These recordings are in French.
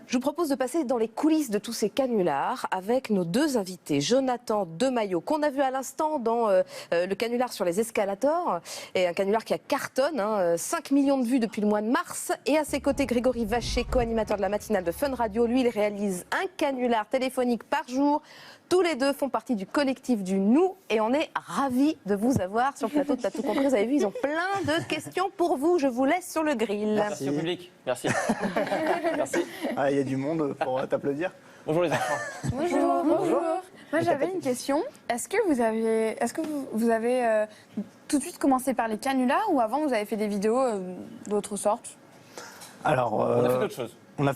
Je vous propose de passer dans les coulisses de tous ces canulars avec nos deux invités. Jonathan Demaillot, qu'on a vu à l'instant dans le canular sur les escalators, et un canular qui a cartonne, 5 millions de vues depuis le mois de mars. Et à ses côtés, Grégory Vacher, co-animateur de la matinale de Fun Radio. Lui, il réalise un canular téléphonique par jour. Tous les deux font partie du collectif du Nous et on est ravis de vous avoir sur le plateau de T'as tout compris. Vous avez vu, ils ont plein de questions pour vous. Je vous laisse sur le grill. Merci au public. Merci. Merci. Ah, il y a du monde pour t'applaudir. Bonjour les enfants. Bonjour. Bonjour. Moi j'avais une question. Est-ce que vous avez tout de suite commencé par les canulars ou avant vous avez fait des vidéos d'autres sortes? Alors, On a fait d'autres choses. on a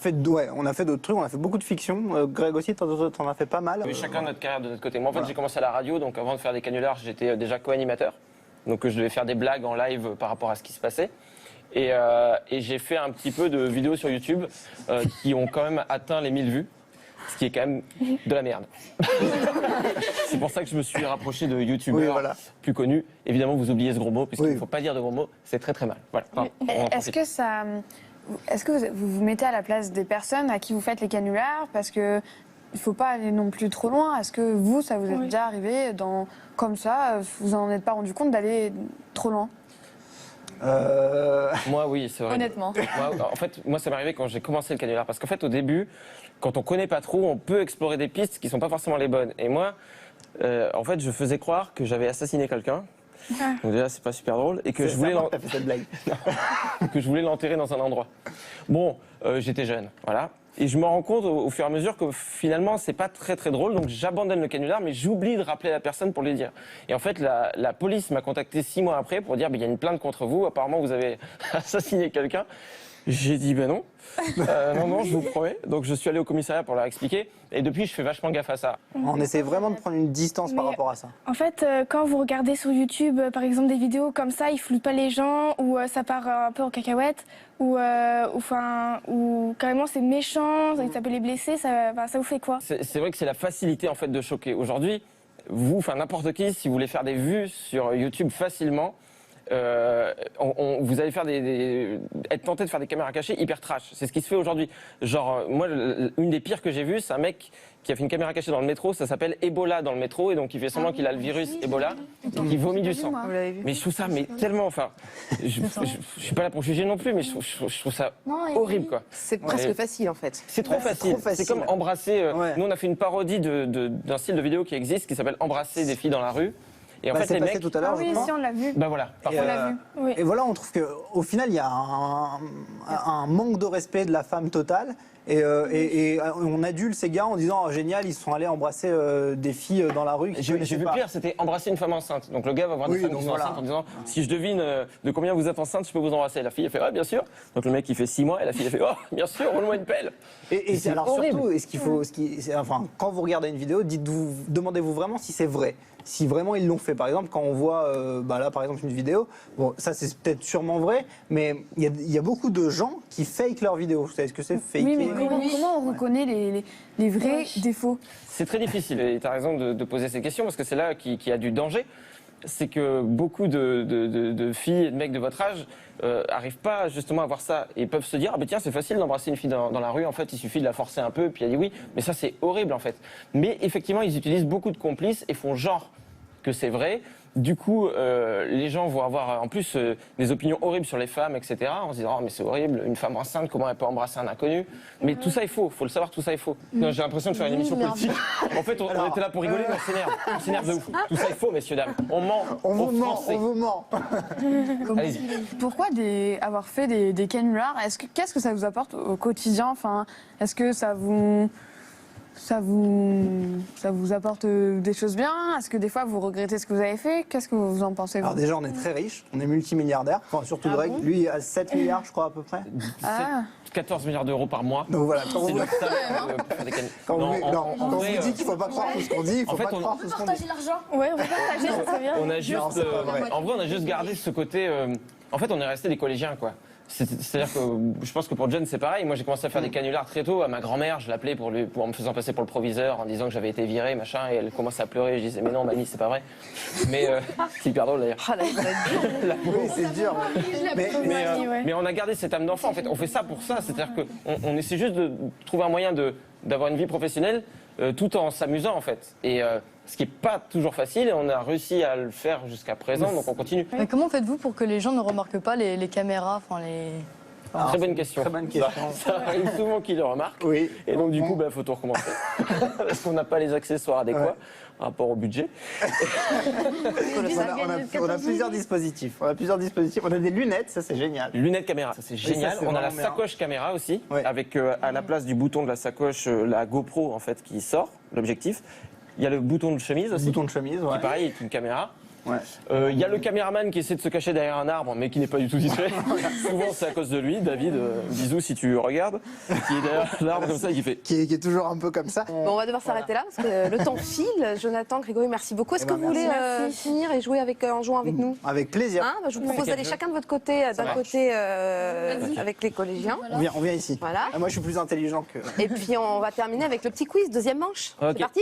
fait d'autres trucs, on a fait beaucoup de fiction. Greg aussi, t'en as fait pas mal. Oui, chacun notre carrière de notre côté. Moi, en fait, j'ai commencé à la radio, donc avant de faire des canulars, j'étais déjà co-animateur. Donc, je devais faire des blagues en live par rapport à ce qui se passait. Et j'ai fait un petit peu de vidéos sur YouTube qui ont quand même atteint les 1000 vues, ce qui est quand même de la merde. C'est pour ça que je me suis rapproché de youtubeurs plus connus. Évidemment, vous oubliez ce gros mot, puisqu'il ne faut pas dire de gros mots, c'est très très mal. Voilà. Est-ce que vous vous mettez à la place des personnes à qui vous faites les canulars? Parce que il ne faut pas aller non plus trop loin. Est-ce que vous, ça vous est déjà arrivé comme ça, vous en êtes pas rendu compte d'aller trop loin? Moi, oui, c'est vrai. Honnêtement. Moi, ça m'est arrivé quand j'ai commencé le canular. Parce qu'en fait, au début, quand on connaît pas trop, on peut explorer des pistes qui sont pas forcément les bonnes. Et moi, en fait, je faisais croire que j'avais assassiné quelqu'un. Donc déjà, c'est pas super drôle. Et que je voulais fait cette blague. que je voulais l'enterrer dans un endroit. Bon, j'étais jeune, voilà. Et je me rends compte au fur et à mesure que finalement, c'est pas très très drôle. Donc j'abandonne le canular, mais j'oublie de rappeler la personne pour lui dire. Et en fait, la police m'a contacté 6 mois après pour dire, il y a une plainte contre vous. Apparemment, vous avez assassiné quelqu'un. J'ai dit, ben non. Non, je vous promets. Donc je suis allé au commissariat pour leur expliquer. Et depuis, je fais vachement gaffe à ça. On essaie vraiment de prendre une distance par rapport à ça. En fait, quand vous regardez sur YouTube, par exemple, des vidéos comme ça, ils floutent pas les gens, ou ça part un peu en cacahuète, ou carrément c'est méchant, ça peut les blesser, ça vous fait quoi? C'est vrai que c'est la facilité en fait de choquer. Aujourd'hui, n'importe qui, si vous voulez faire des vues sur YouTube facilement, vous allez faire être tenté de faire des caméras cachées hyper trash. C'est ce qui se fait aujourd'hui. Genre, moi, une des pires que j'ai vues, c'est un mec qui a fait une caméra cachée dans le métro. Ça s'appelle Ebola dans le métro, et donc il fait semblant qu'il a le virus Ebola, donc il vomit du sang. Mais je trouve ça, tellement, je suis pas là pour juger non plus, mais je trouve ça horrible, quoi. C'est presque facile, en fait. C'est trop facile. C'est comme embrasser. Nous, on a fait une parodie d'un style de vidéo qui existe, qui s'appelle Embrasser des filles dans la rue. Et en fait, les mecs, tout à l'heure, oui, si on l'a vu. Ben voilà. On l'a vu. Oui. Et voilà, on trouve qu'au final, il y a un manque de respect de la femme total. Et on adule ces gars en disant génial, ils sont allés embrasser des filles dans la rue. J'ai vu pire, c'était embrasser une femme enceinte. Donc le gars va voir des femmes qui sont enceintes en disant si je devine de combien vous êtes enceinte, je peux vous embrasser. La fille elle fait bien sûr. Donc le mec il fait 6 mois et la fille elle fait bien sûr, roule-moi une pelle. Et c'est alors horrible. Surtout, quand vous regardez une vidéo, demandez-vous vraiment si c'est vrai. Si vraiment ils l'ont fait, par exemple, quand on voit là par exemple une vidéo, bon ça c'est peut-être sûrement vrai, mais il y a beaucoup de gens qui fake leurs vidéos. Vous savez ce que c'est faker? Oui, mais comment on reconnaît les vrais défauts? C'est très difficile et tu as raison de poser ces questions parce que c'est là qu'il y a du danger. C'est que beaucoup de filles et de mecs de votre âge arrivent pas justement à voir ça et peuvent se dire tiens c'est facile d'embrasser une fille dans la rue, en fait il suffit de la forcer un peu puis elle dit oui, mais ça c'est horrible en fait. Mais effectivement ils utilisent beaucoup de complices et font genre que c'est vrai. Du coup, les gens vont avoir en plus des opinions horribles sur les femmes, etc. En se disant mais c'est horrible, une femme enceinte, comment elle peut embrasser un inconnu? Mais tout ça est faux, faut le savoir, tout ça est faux. Non, j'ai l'impression de faire une émission politique. En fait, on était là pour rigoler, mais on s'énerve de ouf. Tout ça est faux, messieurs, dames. On ment. On vous ment. Allez-y. Pourquoi avoir fait des canulars? Qu'est-ce que ça vous apporte au quotidien? Enfin, est-ce que ça vous apporte des choses bien? Est-ce que des fois vous regrettez ce que vous avez fait? Qu'est-ce que vous en pensez? Alors déjà on est très riches, on est multimilliardaires, enfin surtout Greg, lui a 7 milliards je crois à peu près. 14 milliards d'euros par mois. Donc voilà, c'est notre salaire pour faire des canulars. Quand on vous dit qu'il ne faut pas croire tout ce qu'on dit, il ne faut pas croire tout ce qu'on dit. Partager l'argent. Ouais, on va partager, ça serait bien. On a juste, en vrai, on a juste gardé ce côté. En fait, on est resté des collégiens, quoi. C'est-à-dire que je pense que pour John, c'est pareil. Moi, j'ai commencé à faire des canulars très tôt. À ma grand-mère, je l'appelais en me faisant passer pour le proviseur, en disant que j'avais été viré, machin, et elle commençait à pleurer. Je disais, mais non, mamie, c'est pas vrai. Mais c'est hyper drôle d'ailleurs. Ah, là, il va être dur. Oui, c'est dur. Mais on a gardé cette âme d'enfant. En fait, on fait ça pour ça. C'est-à-dire qu'on essaie juste de trouver un moyen d'avoir une vie professionnelle tout en s'amusant, en fait. Et ce qui n'est pas toujours facile, et on a réussi à le faire jusqu'à présent, donc on continue. Mais comment faites-vous pour que les gens ne remarquent pas les caméras, Très bonne question. Très bonne question. Ça arrive souvent qu'ils le remarquent. Oui. Et donc, du coup, il faut tout recommencer. Parce qu'on n'a pas les accessoires adéquats par rapport au budget. On a plusieurs dispositifs. On a des lunettes, ça c'est génial. Lunettes caméra, ça c'est génial. ça, c'est on a la vraiment bien. sacoche caméra aussi, Ouais. avec à la place du bouton de la sacoche, la GoPro en fait qui sort, l'objectif. Il y a le bouton de chemise aussi, Bouton de chemise, ouais. qui pareil est une caméra. Ouais. Il y a le caméraman qui essaie de se cacher derrière un arbre, mais qui n'est pas du tout discret. Souvent, c'est à cause de lui. David, bisous si tu regardes, qui est derrière l'arbre comme ça, et qui fait. Qui est toujours un peu comme ça. Bon, on va devoir s'arrêter là parce que le temps file. Jonathan, Grégory, merci beaucoup. Est-ce Eh que ben, vous voulez merci. finir et jouer en jouant avec nous Avec plaisir. Hein, je vous propose d'aller chacun de votre côté, d'un marche. côté avec les collégiens. On vient ici. Voilà. Moi je suis plus intelligent que. Et puis on va terminer avec le petit quiz, deuxième manche. Ok. C'est parti.